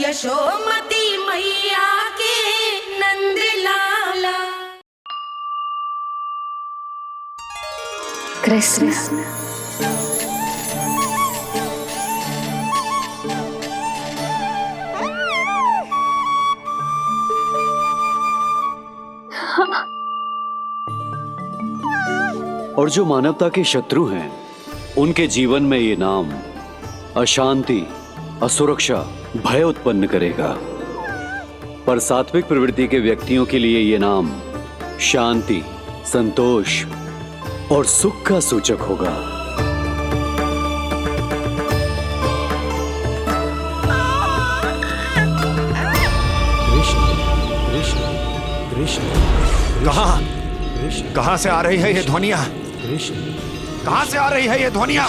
यशोमती मैया के नंद लाला। कृष्ण और जो मानवता के शत्रु हैं, उनके जीवन में ये नाम अशांति, असुरक्षा, भय उत्पन्न करेगा। पर सात्विक प्रवृत्ति के व्यक्तियों के लिए ये नाम शांति, संतोष और सुख का सूचक होगा। कृष्ण कृष्ण कृष्ण कहां से आ रही है ये ध्वनियां? कृष्ण कहां से आ रही है ये ध्वनियां?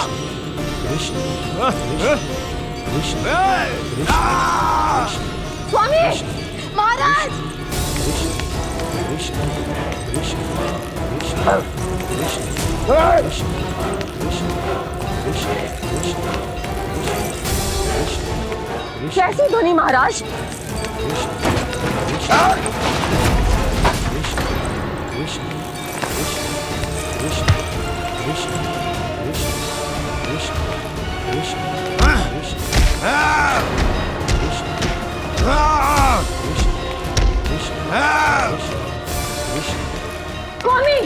कृष्ण स्वामी महाराज कैसी ध्वनि महाराज? स्वामी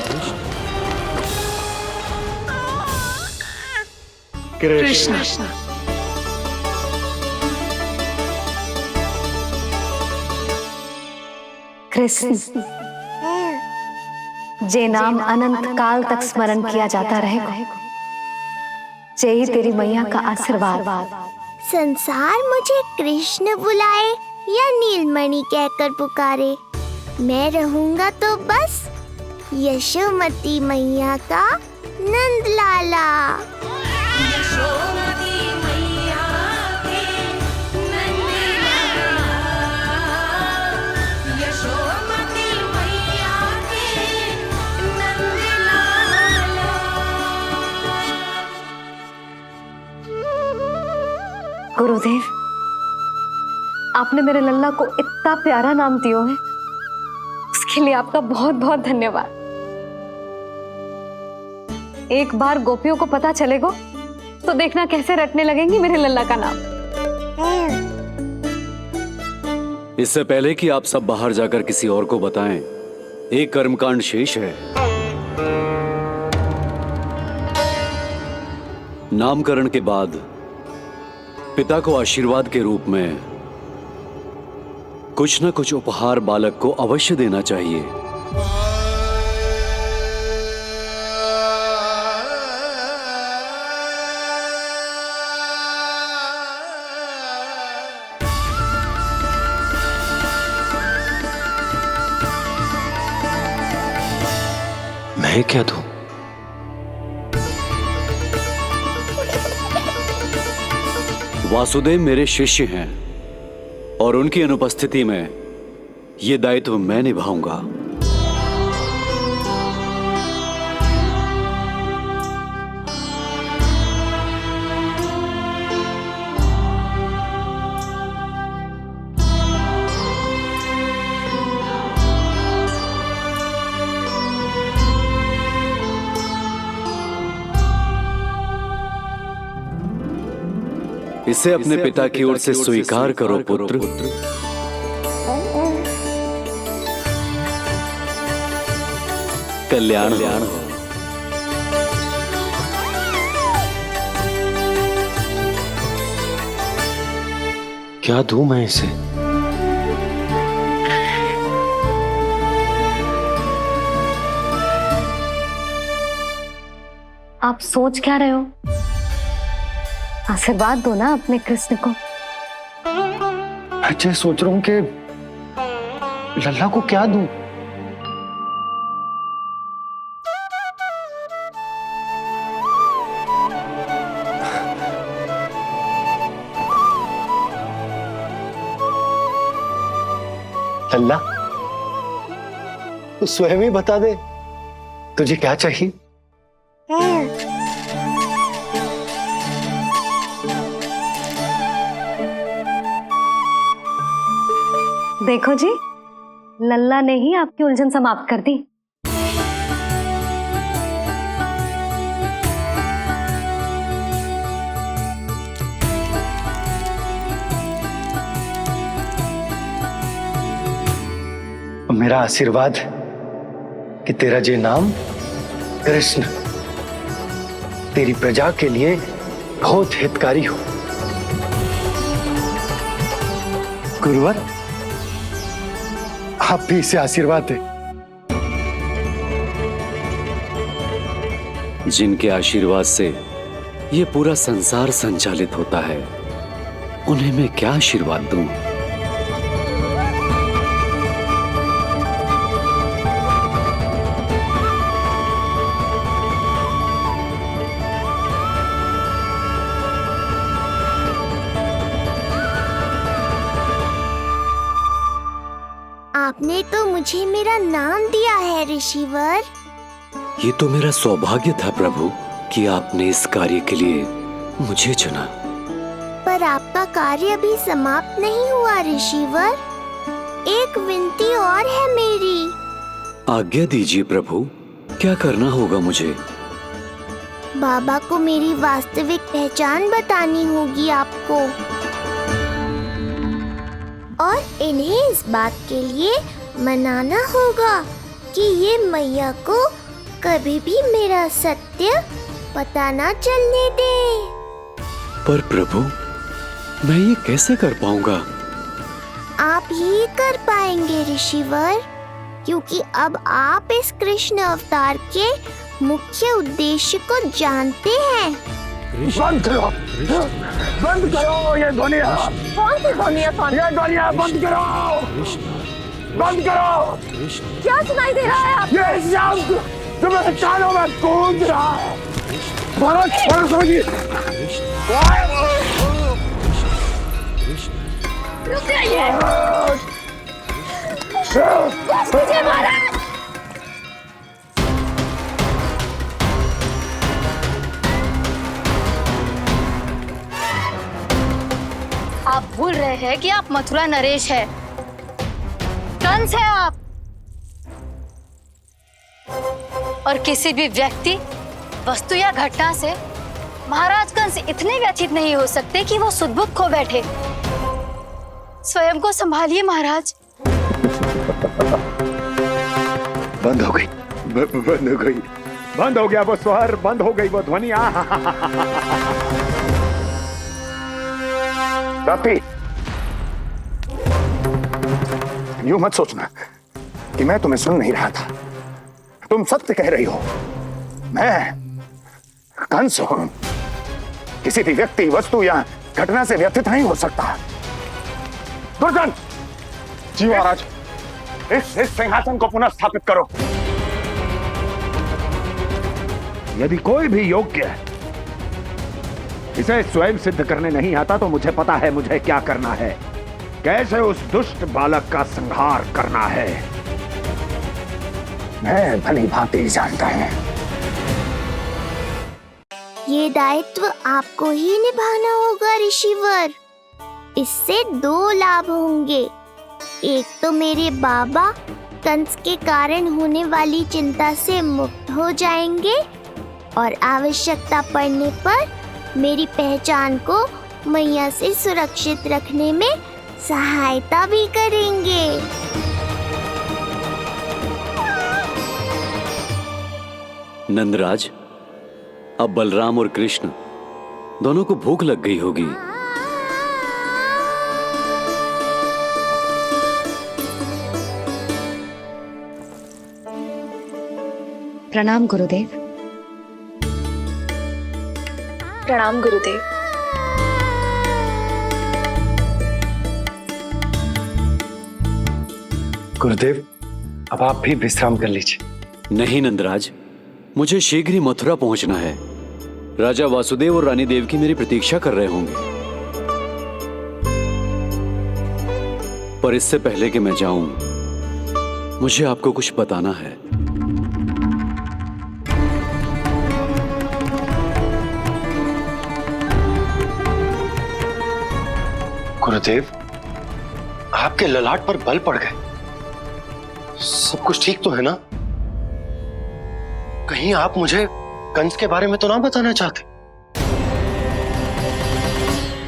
कृष्ण कृष्ण जे नाम अनंत काल तक स्मरण किया जाता रहेगा, जे ही तेरी मैया का आशीर्वाद। संसार मुझे कृष्ण बुलाए या नीलमणि कहकर पुकारे, मैं रहूंगा तो बस यशोमती मैया का नंद लाला। यशोमती मैया के नंद लाला। यशोमती मैया के नंद लाला। गुरुदेव, आपने मेरे लल्ला को इतना प्यारा नाम दियो है, उसके लिए आपका बहुत बहुत धन्यवाद। एक बार गोपियों को पता चलेगा तो देखना कैसे रटने लगेंगी मेरे लल्ला का नाम। इससे पहले कि आप सब बाहर जाकर किसी और को बताएं, एक कर्मकांड शेष है। नामकरण के बाद पिता को आशीर्वाद के रूप में कुछ न कुछ उपहार बालक को अवश्य देना चाहिए। मैं क्या दूं? वासुदेव मेरे शिष्य हैं और उनकी अनुपस्थिति में यह दायित्व मैं निभाऊंगा। इसे अपने पिता की ओर से स्वीकार करो पुत्र। कल्याण हो। क्या दूं मैं इसे? आप सोच क्या रहे हो? आशीर्वाद दो ना अपने कृष्ण को। अच्छा, सोच रहा हूं कि लल्ला को क्या दूं। लल्ला, तू स्वयं ही बता दे, तुझे क्या चाहिए? देखो जी, लल्ला ने ही आपकी उलझन समाप्त कर दी। मेरा आशीर्वाद कि तेरा ये नाम कृष्ण तेरी प्रजा के लिए बहुत हितकारी हो। गुरुवर, आप भी इसे आशीर्वाद दें। जिनके आशीर्वाद से ये पूरा संसार संचालित होता है, उन्हें मैं क्या आशीर्वाद दूं? आपने तो मुझे मेरा नाम दिया है ऋषिवर। ये तो मेरा सौभाग्य था प्रभु कि आपने इस कार्य के लिए मुझे चुना। पर आपका कार्य अभी समाप्त नहीं हुआ ऋषिवर। एक विनती और है मेरी। आज्ञा दीजिए प्रभु, क्या करना होगा मुझे? बाबा को मेरी वास्तविक पहचान बतानी होगी आपको, और इन्हें इस बात के लिए मनाना होगा कि ये मैया को कभी भी मेरा सत्य पता ना चलने दे। पर प्रभु, मैं ये कैसे कर पाऊंगा? आप ही कर पाएंगे ऋषिवर, क्योंकि अब आप इस कृष्ण अवतार के मुख्य उद्देश्य को जानते हैं। बंद करो, बंद करो ये ध्वनिया। कौन सी ध्वनिया? ये ध्वनिया बंद करो, बंद करो। क्या सुनाई दे रहा है आप? ये शब्द जो मेरे कानों में गूंज रहा है। भरत समझिए। रुक जाइए। मुझे मारा। आप भूल रहे हैं कि आप मथुरा नरेश है, कंस है आप। और किसी भी व्यक्ति, वस्तु या घटना से महाराज कंस इतने व्यथित नहीं हो सकते कि वो सुध-बुध खो बैठे। स्वयं को संभालिए महाराज। बंद हो गई, बंद हो गई, बंद हो गया वो स्वर, बंद हो गई वो ध्वनिया। रापी, यूं मत सोचना कि मैं तुम्हें सुन नहीं रहा था। तुम सत्य कह रही हो। मैं कंस हूं। किसी भी व्यक्ति, वस्तु या घटना से व्यथित नहीं हो सकता। दुर्जन! जी महाराज। इस सिंहासन को पुनः स्थापित करो। यदि कोई भी योग्य इसे स्वयं सिद्ध करने नहीं आता तो मुझे पता है मुझे क्या करना है, कैसे उस दुष्ट बालक का संहार करना है। मैं भली भांति जानता हूं। ये दायित्व आपको ही निभाना होगा ऋषिवर। इससे दो लाभ होंगे। एक तो मेरे बाबा कंस के कारण होने वाली चिंता से मुक्त हो जाएंगे, और आवश्यकता पड़ने पर मेरी पहचान को मैया से सुरक्षित रखने में सहायता भी करेंगे। नंदराज, अब बलराम और कृष्ण दोनों को भूख लग गई होगी। प्रणाम गुरुदेव। प्रणाम गुरुदेव। गुरुदेव, अब आप भी विश्राम कर लीजिए। नहीं नंदराज, मुझे शीघ्र ही मथुरा पहुंचना है। राजा वासुदेव और रानी देवकी मेरी प्रतीक्षा कर रहे होंगे। पर इससे पहले कि मैं जाऊं, मुझे आपको कुछ बताना है। गुरुदेव, आपके ललाट पर बल पड़ गए। सब कुछ ठीक तो है ना? कहीं आप मुझे कंस के बारे में तो ना बताना चाहते?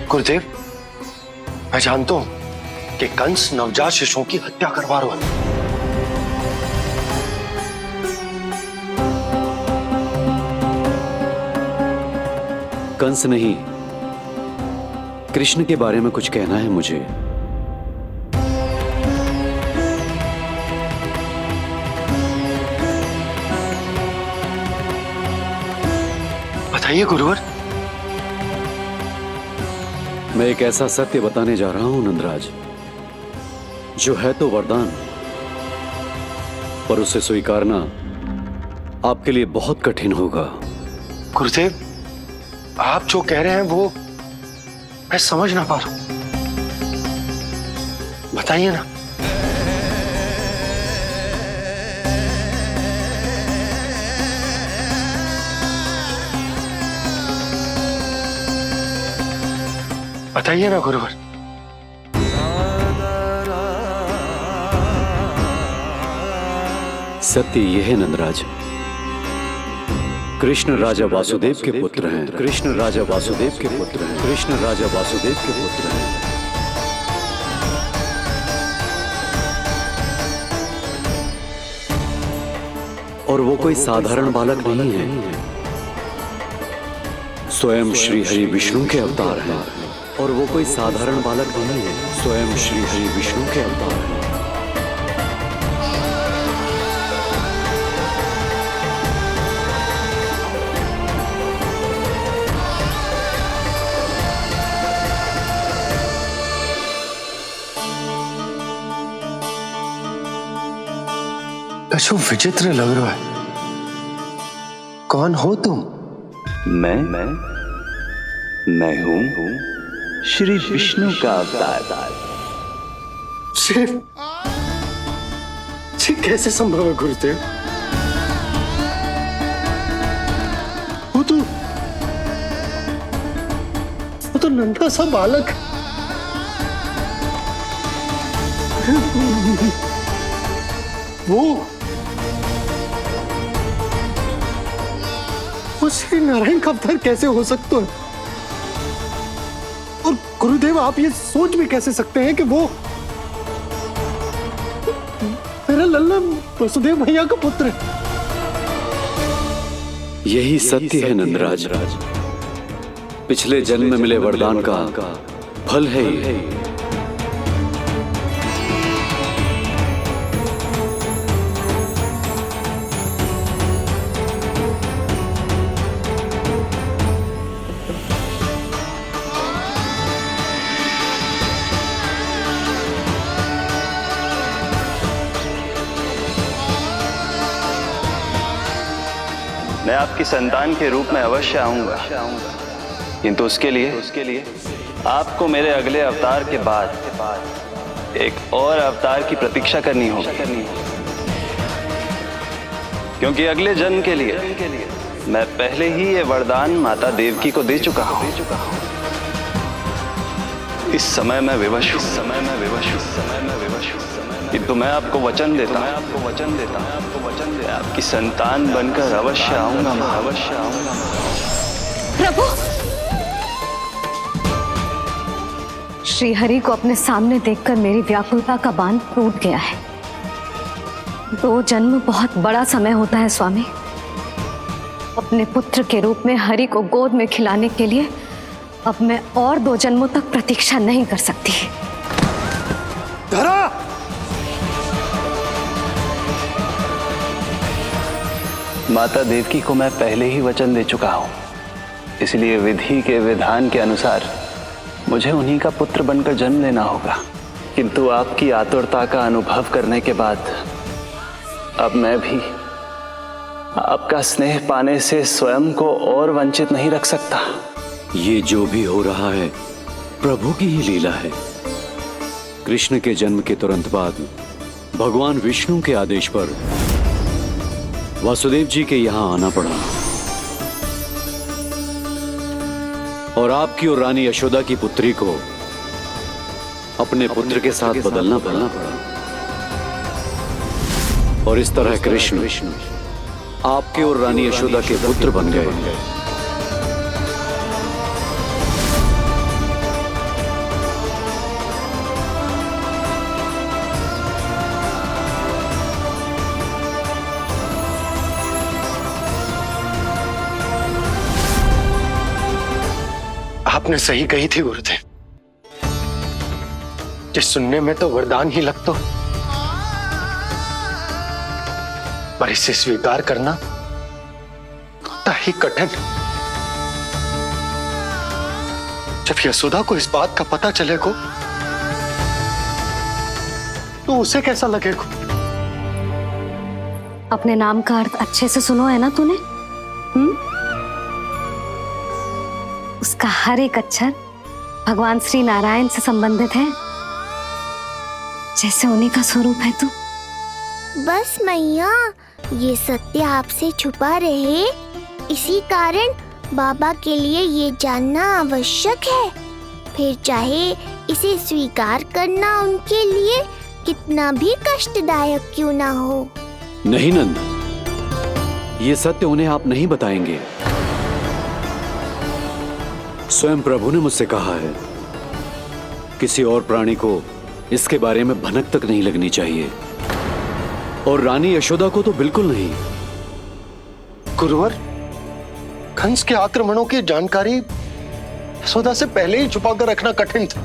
गुरुदेव, मैं जानता हूं कि कंस नवजात शिशुओं की हत्या करवा रहा है। कंस नहीं, कृष्ण के बारे में कुछ कहना है मुझे। बताइए गुरुवर। मैं एक ऐसा सत्य बताने जा रहा हूं नंदराज, जो है तो वरदान, पर उसे स्वीकारना आपके लिए बहुत कठिन होगा। गुरुदेव, आप जो कह रहे हैं वो मैं समझ ना पा रहा हूं। बताइए ना। बताइए ना गुरुवर। सत्य यह है नंदराज, कृष्ण राजा वासुदेव के पुत्र हैं। कृष्ण राजा वासुदेव के पुत्र हैं। कृष्ण राजा वासुदेव के पुत्र हैं। और वो कोई साधारण बालक नहीं है, स्वयं श्री हरि विष्णु के अवतार हैं। और वो कोई साधारण बालक नहीं है, स्वयं श्री हरि विष्णु के अवतार हैं। कछु विचित्र लग रहा है। कौन हो तुम? मैं हूं श्री विष्णु का अवतार। शिव, ये कैसे संभव है गुरुदेव? वो तो नन्हा सा बालक। वो श्री नारायण का अवतार कैसे हो सकता है? और गुरुदेव, आप ये सोच भी कैसे सकते हैं कि वो मेरा लल्ला वसुदेव भैया का पुत्र है? यही सत्य है नंदराज, पिछले जन्म में मिले वरदान का फल है ये। मैं आपकी संतान के रूप में अवश्य आऊंगा, किंतु उसके लिए आपको मेरे अगले अवतार के बाद एक और अवतार की प्रतीक्षा करनी होगी, क्योंकि अगले जन्म के लिए मैं पहले ही ये वरदान माता देवकी को दे चुका हूं। इस समय मैं विवश हूं, किंतु मैं आपको वचन देता हूं, आपकी संतान बनकर अवश्य आऊंगा। प्रभु, श्री हरि को अपने सामने देखकर मेरी व्याकुलता का बांध टूट गया है। 2 जन्म बहुत बड़ा समय होता है स्वामी। अपने पुत्र के रूप में हरि को गोद में खिलाने के लिए अब मैं और 2 जन्मों तक प्रतीक्षा नहीं कर सकती। धरा! माता देवकी को मैं पहले ही वचन दे चुका हूं, इसलिए विधि के विधान के अनुसार मुझे उन्हीं का पुत्र बनकर जन्म लेना होगा। किंतु आपकी आतुरता का अनुभव करने के बाद अब मैं भी आपका स्नेह पाने से स्वयं को और वंचित नहीं रख सकता। ये जो भी हो रहा है प्रभु की ही लीला है। कृष्ण के जन्म के तुरंत बाद भगवान विष्णु के आदेश पर वासुदेव जी के यहां आना पड़ा और आपकी और रानी यशोदा की पुत्री को अपने पुत्र के साथ बदलना पड़ा और इस तरह कृष्ण आपके और रानी यशोदा के पुत्र बन गए। आपने सही कही थी गुरुदेव, जिस सुनने में तो वरदान ही लगता, पर इसे स्वीकार करना उतना ही कठिन। जब यशोदा को इस बात का पता चलेगा तो उसे कैसा लगेगा? अपने नाम का अर्थ अच्छे से सुनो है ना तूने? उसका हर एक अक्षर भगवान श्री नारायण से संबंधित है, जैसे उन्हीं का स्वरूप है तू। बस मैया, ये सत्य आपसे छुपा रहे, इसी कारण बाबा के लिए ये जानना आवश्यक है। फिर चाहे इसे स्वीकार करना उनके लिए कितना भी कष्टदायक क्यों ना हो। नहीं नंद, ये सत्य उन्हें आप नहीं बताएंगे। स्वयं प्रभु ने मुझसे कहा है, किसी और प्राणी को इसके बारे में भनक तक नहीं लगनी चाहिए, और रानी यशोदा को तो बिल्कुल नहीं। गुरुवर, कंस के आक्रमणों की जानकारी यशोदा से पहले ही छुपा कर रखना कठिन था।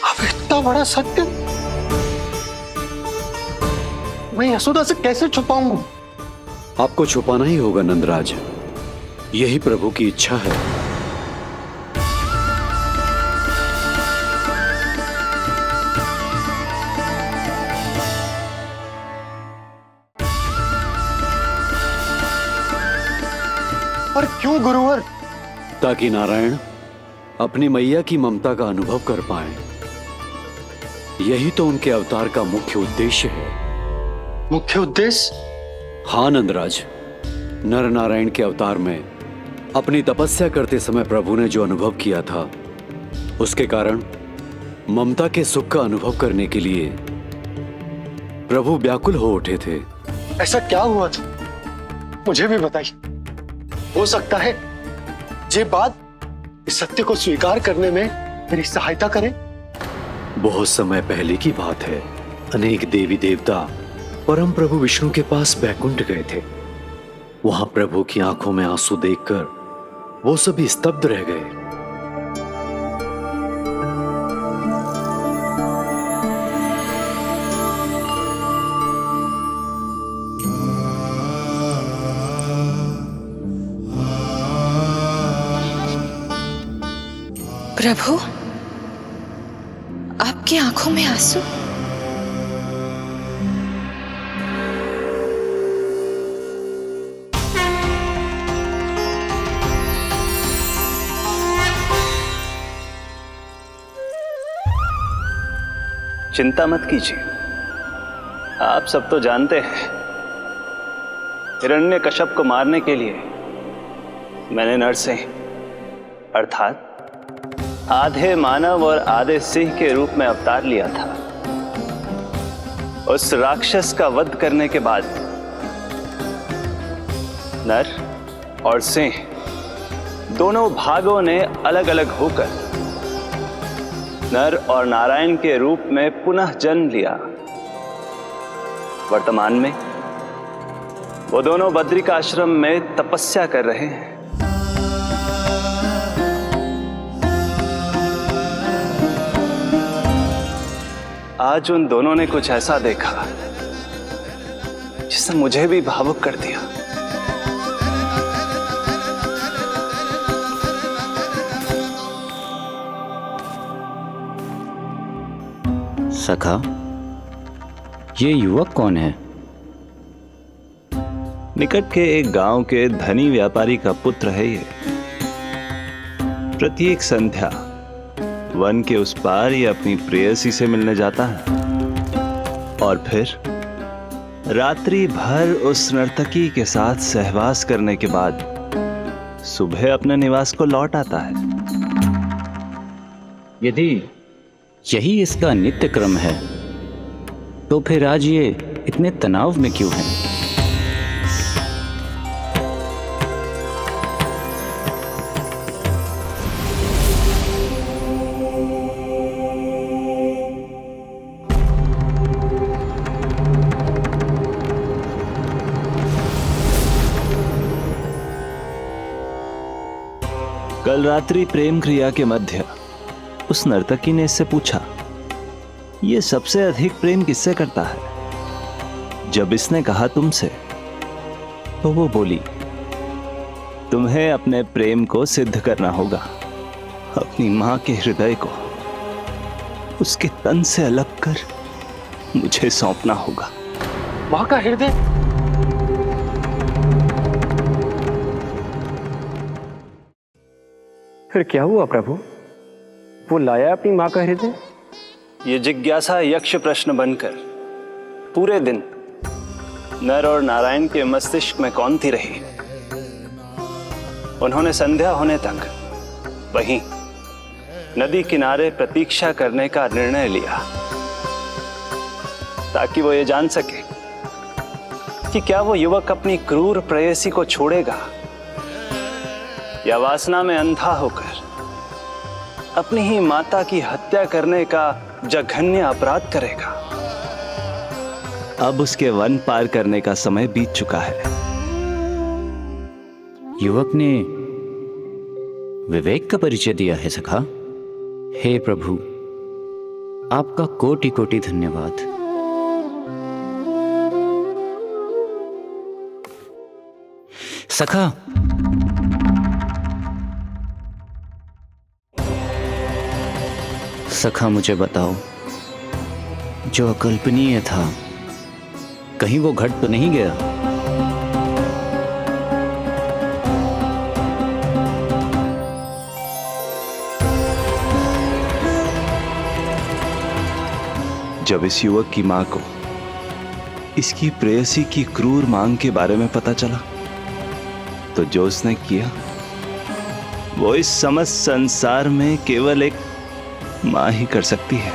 अब इतना बड़ा सत्य मैं यशोदा से कैसे छुपाऊंगा? आपको छुपाना ही होगा नंदराज, यही प्रभु की इच्छा है। पर क्यों गुरुवर? ताकि नारायण अपनी मैया की ममता का अनुभव कर पाए। यही तो उनके अवतार का मुख्य उद्देश्य है। मुख्य उद्देश्य? हाँ नंदराज, नर नारायण के अवतार में अपनी तपस्या करते समय प्रभु ने जो अनुभव किया था, उसके कारण ममता के सुख का अनुभव करने के लिए प्रभु व्याकुल हो उठे थे। ऐसा क्या हुआ था, मुझे भी बताइए। हो सकता है ये बात इस सत्य को स्वीकार करने में मेरी सहायता करे। बहुत समय पहले की बात है, अनेक देवी देवता परम प्रभु विष्णु के पास बैकुंठ गए थे। वहां प्रभु की आंखों में आंसू देखकर वो सभी स्तब्ध रह गए। प्रभु, आपकी आंखों में आंसू? चिंता मत कीजिए, आप सब तो जानते हैं, हिरण्यकश्यप को मारने के लिए मैंने नरसिंह अर्थात आधे मानव और आधे सिंह के रूप में अवतार लिया था। उस राक्षस का वध करने के बाद नर और सिंह दोनों भागों ने अलग अलग होकर नर और नारायण के रूप में पुनः जन्म लिया। वर्तमान में वो दोनों बद्रिकाश्रम में तपस्या कर रहे हैं। आज उन दोनों ने कुछ ऐसा देखा जिसने मुझे भी भावुक कर दिया। सखा, ये युवक कौन है? निकट के एक गांव के धनी व्यापारी का पुत्र है ये। प्रत्येक संध्या वन के उस पार ये अपनी प्रेयसी से मिलने जाता है और फिर रात्रि भर उस नर्तकी के साथ सहवास करने के बाद सुबह अपने निवास को लौट आता है। यदि यही इसका नित्य क्रम है, तो फिर आज ये इतने तनाव में क्यों है? कल रात्रि प्रेम क्रिया के मध्य उस नर्तकी ने इससे पूछा, ये सबसे अधिक प्रेम किससे करता है? जब इसने कहा तुमसे, तो वो बोली, तुम्हें अपने प्रेम को सिद्ध करना होगा। अपनी मां के हृदय को उसके तन से अलग कर मुझे सौंपना होगा। मां का हृदय? फिर क्या हुआ प्रभु? वो लाया अपनी मां का हृदय? ये जिज्ञासा यक्ष प्रश्न बनकर पूरे दिन नर और नारायण के मस्तिष्क में कौंधती रही। उन्होंने संध्या होने तक वहीं नदी किनारे प्रतीक्षा करने का निर्णय लिया, ताकि वो ये जान सके कि क्या वो युवक अपनी क्रूर प्रेयसी को छोड़ेगा या वासना में अंधा होकर अपनी ही माता की हत्या करने का जघन्य अपराध करेगा। अब उसके वन पार करने का समय बीत चुका है। युवक ने विवेक का परिचय दिया है सखा। हे प्रभु, आपका कोटि कोटि धन्यवाद। सखा, सखा मुझे बताओ, जो अकल्पनीय था कहीं वो घट तो नहीं गया? जब इस युवक की मां को इसकी प्रेयसी की क्रूर मांग के बारे में पता चला, तो जो उसने किया वो इस समस्त संसार में केवल एक मां ही कर सकती है।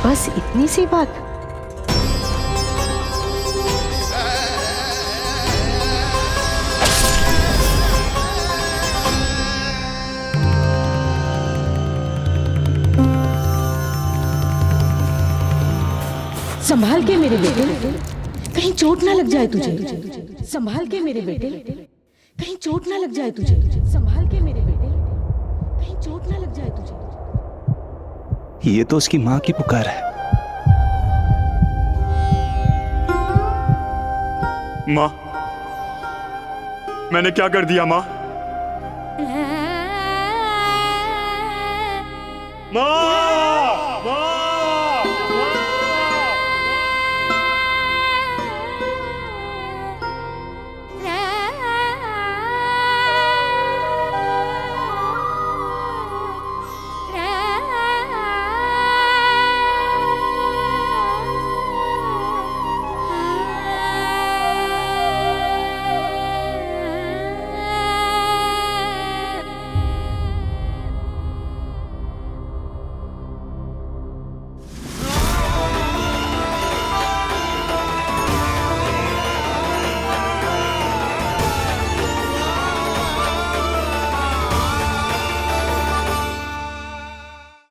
बस इतनी सी बात? संभाल के मेरे बेटे, कहीं चोट ना लग जाए तुझे। संभाल के मेरे बेटे, कहीं चोट ना लग जाए तुझे। संभाल के मेरे बेटे, कहीं चोट ना लग जाए तुझे। ये तो उसकी मां की पुकार है। मां, मैंने क्या कर दिया मां? मां!